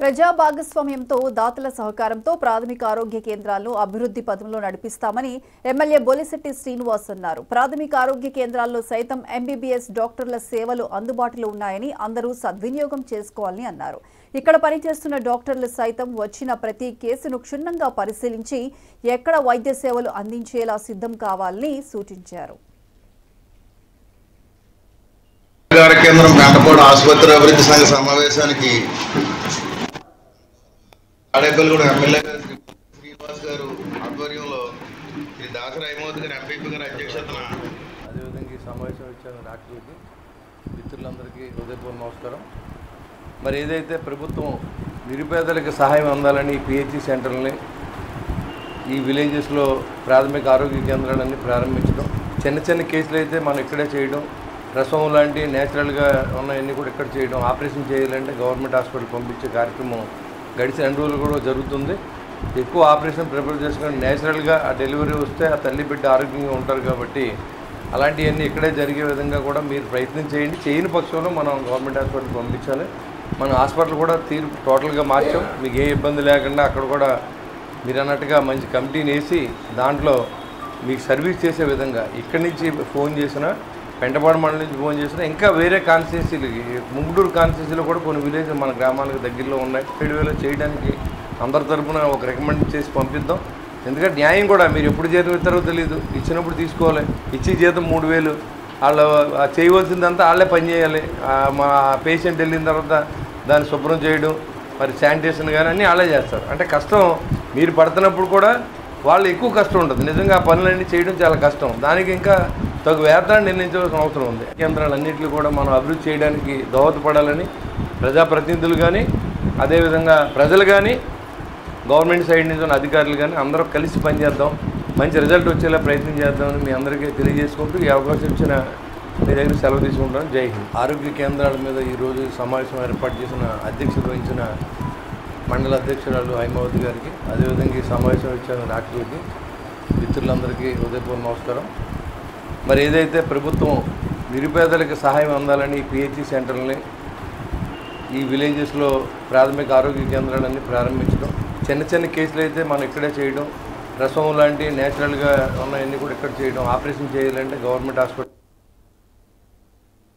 ప్రజా భాగస్వామ్యంతో దాతల సహకారంతో ప్రాథమిక ఆరోగ్య కేంద్రాలను అభివృద్ధి పథంలో నడిపిస్తామని ఎమ్మెల్యే బొలిశెట్టి శ్రీనివాస్ అన్నారు. ప్రాథమిక ఆరోగ్య కేంద్రాల్లో సైతం ఎంబీబీఎస్ డాక్టర్ల సేవలు అందుబాటులో ఉన్నాయని అందరూ సద్వినియోగం చేసుకోవాలని అన్నారు. ఇక్కడ పనిచేస్తున్న డాక్టర్లు సైతం వచ్చిన ప్రతి కేసును క్షుణ్ణంగా పరిశీలించి ఎక్కడ వైద్య సేవలు అందించేలా సిద్ధం కావాలని సూచించారు. కేంద్రం గంటపాడు ఆసుపత్రి అభివృద్ధి సంఘ సమావేశానికి ఆడేపల్లిగూడ ఎమ్మెల్యే శ్రీనివాస్ గారు ఆధ్వర్యంలో శ్రీ దాసరి హైమవతి గారు ఎంపీపీ గారి అధ్యక్షతన అదేవిధంగా ఈ సమావేశం ఇచ్చిన డాక్టర్లకి మిత్రులందరికీ హృదయపూర్వక నమస్కారం. మరి ఏదైతే ప్రభుత్వం నిరుపేదలకు సహాయం అందాలని పిహెచ్సి సెంటర్లని ఈ విలేజెస్లో ప్రాథమిక ఆరోగ్య కేంద్రాలన్నీ ప్రారంభించడం, చిన్న కేసులు అయితే మనం ఇక్కడే చేయడం, ప్రసవం లాంటి నేచురల్గా ఉన్నవన్నీ కూడా ఇక్కడ చేయడం, ఆపరేషన్ చేయాలంటే గవర్నమెంట్ హాస్పిటల్ పంపించే కార్యక్రమం గడిచిన 2 రోజులు కూడా జరుగుతుంది. ఎక్కువ ఆపరేషన్ ప్రిపేర్ చేసుకొని నేచురల్గా ఆ డెలివరీ వస్తే ఆ తల్లి బిడ్డ ఆరోగ్యంగా ఉంటారు కాబట్టి అలాంటివన్నీ ఇక్కడే జరిగే విధంగా కూడా మీరు ప్రయత్నం చేయండి. చేయని పక్షంలో మనం గవర్నమెంట్ హాస్పిటల్ పంపించాలి. మన హాస్పిటల్ కూడా టోటల్గా మార్చాం. మీకు ఏ ఇబ్బంది లేకుండా అక్కడ కూడా మీరు అన్నట్టుగా మంచి కమిటీని వేసి దాంట్లో మీకు సర్వీస్ చేసే విధంగా ఇక్కడి నుంచి ఫోన్ చేసినా, పెంటపాడు మండలం నుంచి ఫోన్ చేసినా, ఇంకా వేరే కాన్స్టిట్యున్సీలకి ముంగుటూరు కాన్స్టిట్యున్సీలో కూడా కొన్ని విలేజ్ మన గ్రామాలకు దగ్గరలో ఉన్నాయి. 7,000 చేయడానికి అందరి తరఫున ఒక రికమెండ్ చేసి పంపిద్దాం. ఎందుకంటే న్యాయం కూడా మీరు ఎప్పుడు జీతం ఇస్తారో తెలియదు, ఇచ్చినప్పుడు తీసుకోవాలి. ఇచ్చి జీతం 3,000 వాళ్ళు చేయవలసిందంతా వాళ్ళే పని చేయాలి. మా పేషెంట్ వెళ్ళిన తర్వాత దాన్ని శుభ్రం చేయడం, మరి శానిటేషన్ కానీ అన్నీ వాళ్ళే చేస్తారు. అంటే కష్టం మీరు పడుతున్నప్పుడు కూడా వాళ్ళు ఎక్కువ కష్టం ఉంటుంది. నిజంగా ఆ పనులన్నీ చేయడం చాలా కష్టం. దానికి ఇంకా తగు వేతనాన్ని నిర్ణయించవలసిన అవసరం ఉంది. కేంద్రాలన్నింటినీ కూడా మనం అభివృద్ధి చేయడానికి దోహదపడాలని ప్రజాప్రతినిధులు కానీ, అదేవిధంగా ప్రజలు కానీ, గవర్నమెంట్ సైడ్ నుంచి ఉన్న అధికారులు కానీ అందరూ కలిసి పనిచేద్దాం, మంచి రిజల్ట్ వచ్చేలా ప్రయత్నం చేద్దామని మీ అందరికీ తెలియజేసుకుంటూ ఈ అవకాశం ఇచ్చిన మీ దగ్గర సెలవు తీసుకుంటాం. జై హింద్. ఆరోగ్య కేంద్రాల మీద ఈరోజు సమావేశం ఏర్పాటు చేసిన అధ్యక్షత వహించిన మండల అధ్యక్షురాలు హైమవతి గారికి, అదేవిధంగా ఈ సమావేశం ఇచ్చిన డాక్టర్లకి మిత్రులందరికీ హృదయపూర్వక నమస్కారం. మరి ఏదైతే ప్రభుత్వం నిరుపేదలకు సహాయం అందాలని పిహెచ్సి సెంటర్లని ఈ విలేజెస్లో ప్రాథమిక ఆరోగ్య కేంద్రాలన్నీ ప్రారంభించడం, చిన్న కేసులు అయితే మనం ఇక్కడే చేయడం, ప్రసవం లాంటి నేచురల్గా ఉన్నవన్నీ కూడా ఇక్కడ చేయడం, ఆపరేషన్ చేయాలంటే గవర్నమెంట్ హాస్పిటల్